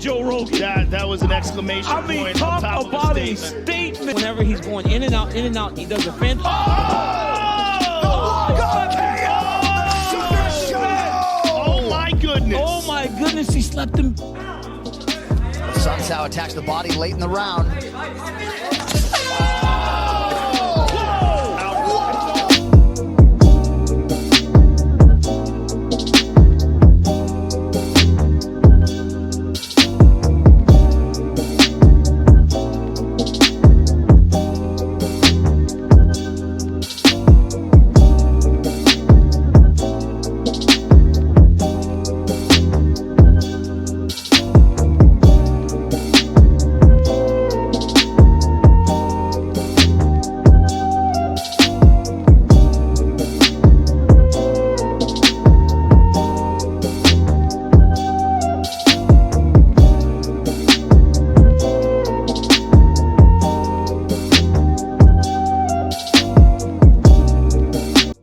Joe Rogan. That was an exclamation point. I mean, talk about a statement. Whenever he's going in and out, he does a fan. Oh my goodness. Oh my goodness, he slept him. Sunsow attacks the body late in the round.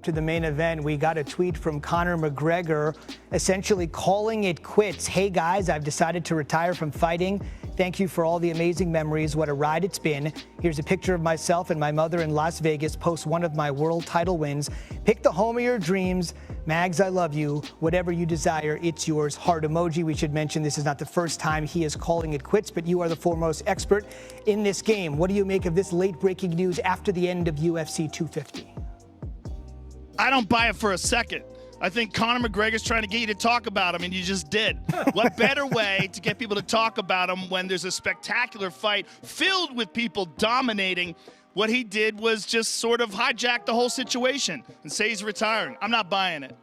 To the main event, we got a tweet from Conor McGregor essentially calling it quits. Hey guys, I've decided to retire from fighting. Thank you for all the amazing memories. What a ride it's been. Here's a picture of myself and my mother in Las Vegas post one of my world title wins. Pick the home of your dreams. Mags, I love you. Whatever you desire, it's yours. Heart emoji. We should mention this is not the first time he is calling it quits, but you are the foremost expert in this game. What do you make of this late breaking news after the end of UFC 250? I don't buy it for a second. I think Conor McGregor's trying to get you to talk about him, and you just did. What better way to get people to talk about him when there's a spectacular fight filled with people dominating? What he did was just sort of hijack the whole situation and say he's retiring. I'm not buying it.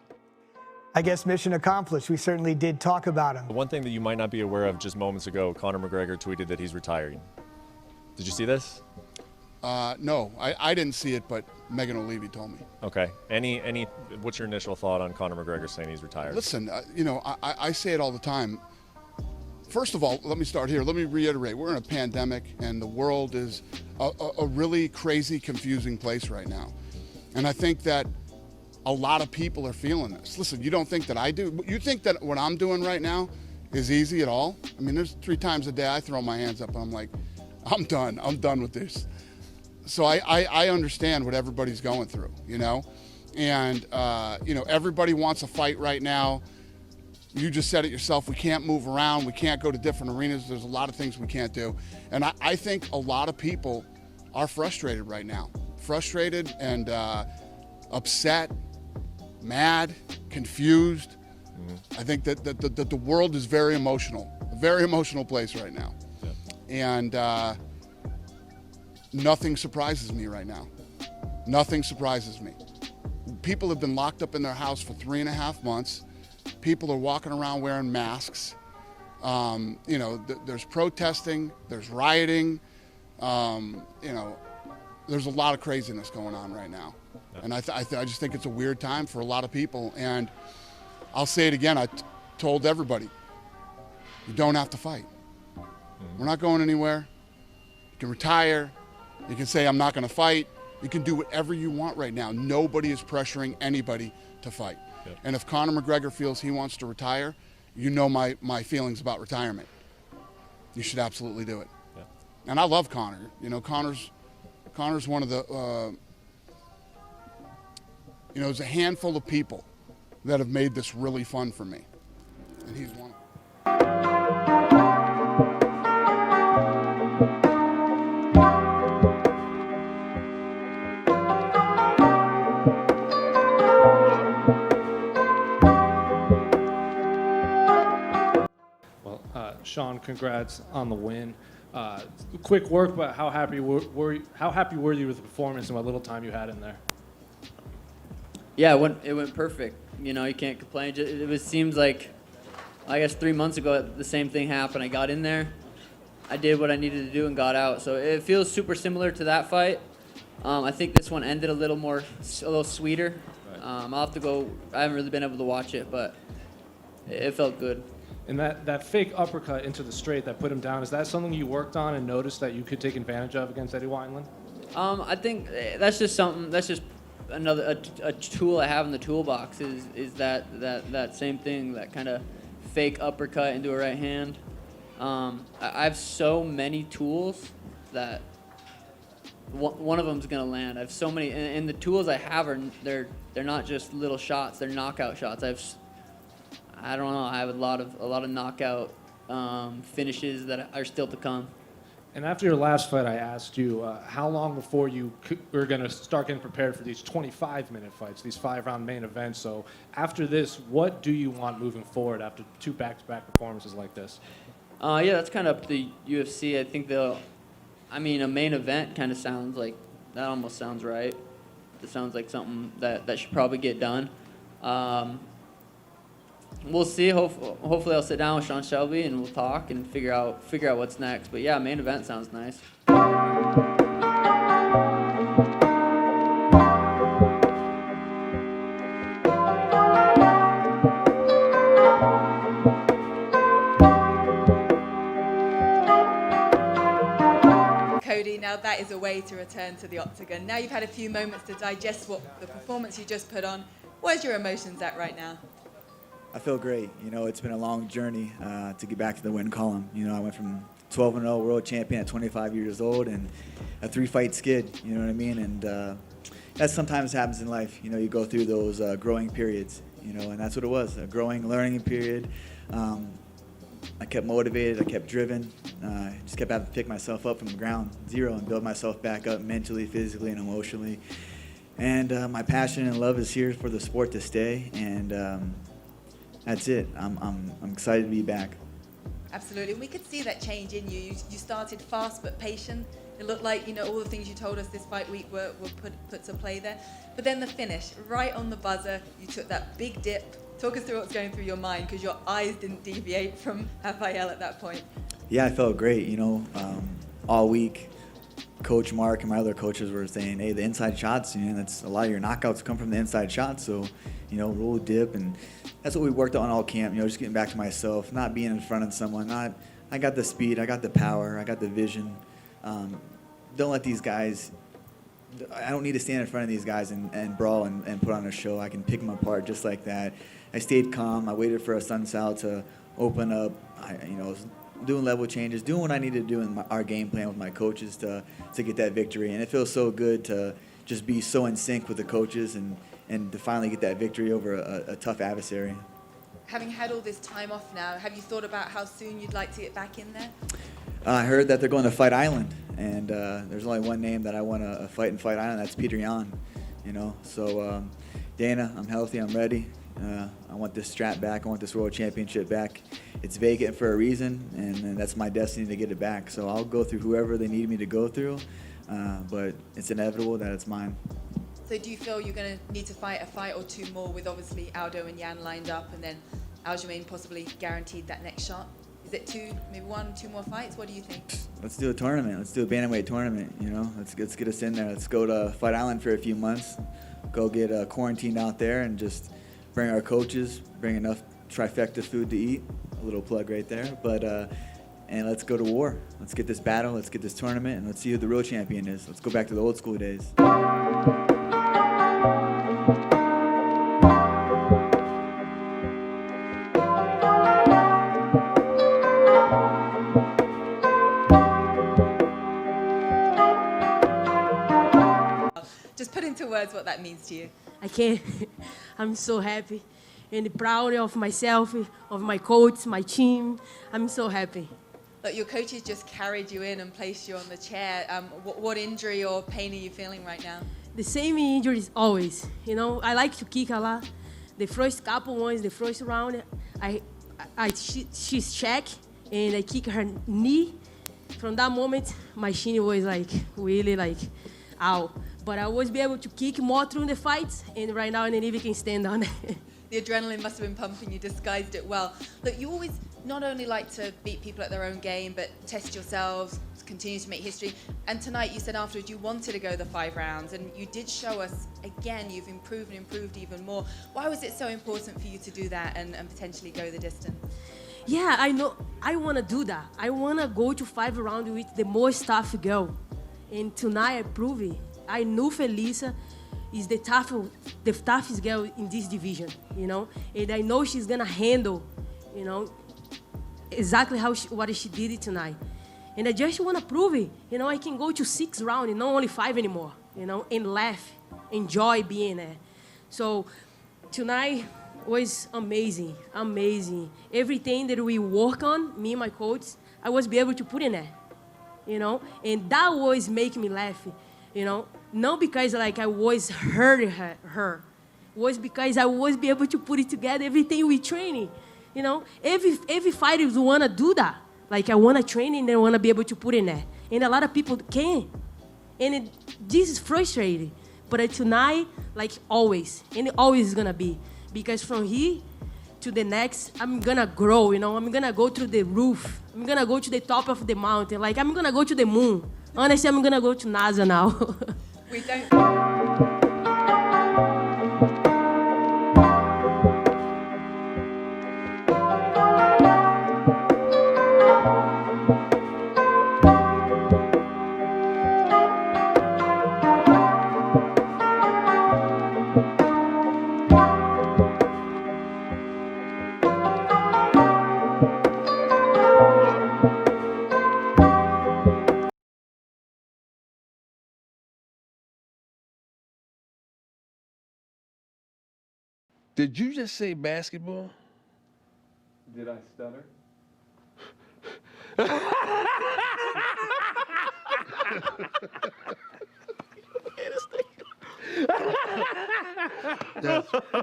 I guess mission accomplished. We certainly did talk about him. One thing that you might not be aware of, just moments ago, Conor McGregor tweeted that he's retiring. Did you see this? No, I didn't see it, but Megan O'Leary told me. Okay. What's your initial thought on Conor McGregor saying he's retired? Listen, I say it all the time. First of all, let me start here. Let me reiterate. We're in a pandemic, and the world is a really crazy, confusing place right now. And I think that a lot of people are feeling this. Listen, you don't think that I do? You think that what I'm doing right now is easy at all? I mean, there's 3 times a day I throw my hands up, and I'm like, I'm done. I'm done with this. So I understand what everybody's going through, and everybody wants a fight right now. You just said it yourself. We can't move around. We can't go to different arenas. There's a lot of things we can't do. And I think a lot of people are frustrated right now. Frustrated and upset, mad, confused. Mm-hmm. I think that the world is very emotional, a very emotional place right now. Yeah. And nothing surprises me right now. Nothing surprises me. People have been locked up in their house for 3.5 months. People are walking around wearing masks. There's protesting, there's rioting. There's a lot of craziness going on right now. Yeah. And I just think it's a weird time for a lot of people. And I'll say it again, I told everybody, you don't have to fight. Mm-hmm. We're not going anywhere. You can retire. You can say, I'm not going to fight. You can do whatever you want right now. Nobody is pressuring anybody to fight. Yep. And if Conor McGregor feels he wants to retire, you know my feelings about retirement. You should absolutely do it. Yep. And I love Conor. Conor's one of the, there's a handful of people that have made this really fun for me. And he's one of them. Sean, congrats on the win. Quick work, but how happy were you with the performance and what little time you had in there? Yeah, it went perfect. You can't complain. It seems like, I guess 3 months ago, the same thing happened. I got in there, I did what I needed to do, and got out. So it feels super similar to that fight. I think this one ended a little sweeter. Right. I'll have to go. I haven't really been able to watch it, but it felt good. And that fake uppercut into the straight that put him down, is that something you worked on and noticed that you could take advantage of against Eddie Wineland? I think that's just another a tool I have in the toolbox is that same thing, that kind of fake uppercut into a right hand. I have so many tools that one of them's gonna land. I have so many, and the tools I have they're not just little shots; they're knockout shots. I don't know. I have a lot of knockout finishes that are still to come. And after your last fight, I asked you how long before you were going to start getting prepared for these 25-minute fights, these 5-round main events. So after this, what do you want moving forward after 2 back-to-back performances like this? Yeah, that's kind of up to the UFC. I think a main event kind of sounds like, that almost sounds right. It sounds like something that should probably get done. We'll see. Hopefully I'll sit down with Sean Shelby and we'll talk and figure out what's next. But yeah, main event sounds nice. Cody, now that is a way to return to the octagon. Now you've had a few moments to digest the performance you just put on. Where's your emotions at right now? I feel great. You know, it's been a long journey to get back to the win column. You know, I went from 12-0 world champion at 25 years old and a 3-fight skid, you know what I mean? And that sometimes happens in life. You know, you go through those growing periods, you know, and that's what it was, a growing, learning period. I kept motivated, I kept driven, just kept having to pick myself up from ground zero and build myself back up mentally, physically, and emotionally. And my passion and love is here for the sport to stay, and that's it. I'm excited to be back. Absolutely. We could see that change in you. You started fast but patient. It looked like, you know, all the things you told us this fight week were put to play there. But then the finish, right on the buzzer, you took that big dip. Talk us through what's going through your mind, because your eyes didn't deviate from Rafael at that point. Yeah, I felt great. You know, all week, Coach Mark and my other coaches were saying, hey, the inside shots, you know, that's a lot of your knockouts come from the inside shots. So, you know, roll dip, and that's what we worked on all camp. You know, just getting back to myself, not being in front of someone. I got the speed, I got the power, I got the vision. Don't let these guys. I don't need to stand in front of these guys and brawl and put on a show. I can pick them apart just like that. I stayed calm. I waited for a sunsal to open up. I was doing level changes, doing what I needed to do in our game plan with my coaches to get that victory. And it feels so good to just be so in sync with the coaches and to finally get that victory over a tough adversary. Having had all this time off now, have you thought about how soon you'd like to get back in there? I heard that they're going to Fight Island, and there's only one name that I want to fight in Fight Island. That's Peter Yan. You know, so Dana, I'm healthy, I'm ready. I want this strap back. I want this world championship back. It's vacant for a reason, and that's my destiny to get it back. So I'll go through whoever they need me to go through, but it's inevitable that it's mine. So do you feel you're going to need to fight a fight or two more with obviously Aldo and Yan lined up, and then Aljamain possibly guaranteed that next shot? Is it maybe 1-2 more fights? What do you think? Let's do a tournament. Let's do a bantamweight tournament. You know, let's get us in there. Let's go to Fight Island for a few months. Go get quarantined out there and just bring our coaches, bring enough trifecta food to eat. A little plug right there. But and let's go to war. Let's get this battle. Let's get this tournament, and let's see who the real champion is. Let's go back to the old school days. Just put into words what that means to you. I can't. I'm so happy and proud of myself, of my coach, my team. I'm so happy. Look, your coaches just carried you in and placed you on the chair. What injury or pain are you feeling right now? The same injuries always. You know, I like to kick a lot. The first couple ones, the first round, she's check and I kick her knee. From that moment, my shin was like really like, ow. But I always be able to kick more through the fights, and right now I didn't even can stand on it. The adrenaline must have been pumping. You disguised it well. Look, you always not only like to beat people at their own game, but test yourselves, continue to make history. And tonight you said afterwards you wanted to go the 5 rounds, and you did show us, again, you've improved and improved even more. Why was it so important for you to do that and potentially go the distance? Yeah, I know. I want to do that. I want to go to 5 rounds with the most tough girl. And tonight I prove it. I know Felisa is the toughest girl in this division, you know, and I know she's gonna handle, you know, exactly what she did it tonight. And I just want to prove it. You know, I can go to 6 rounds and not only 5 anymore, you know, and laugh, enjoy being there. So tonight was amazing, amazing. Everything that we work on, me and my coach, I was be able to put in there, you know, and that was making me laugh, you know, not because like I was hurting her. Was because I was be able to put it together, everything we training, you know. Every fighter want to do that. Like I want to train and I want to be able to put in there, and a lot of people can't, and this is frustrating. But tonight, like always, and it always is gonna be, because from here to the next, I'm gonna grow, you know. I'm gonna go to the roof. I'm gonna go to the top of the mountain. Like I'm gonna go to the moon. Honestly, I'm gonna go to NASA now. We don't. Did you just say basketball? Did I stutter? That's funny.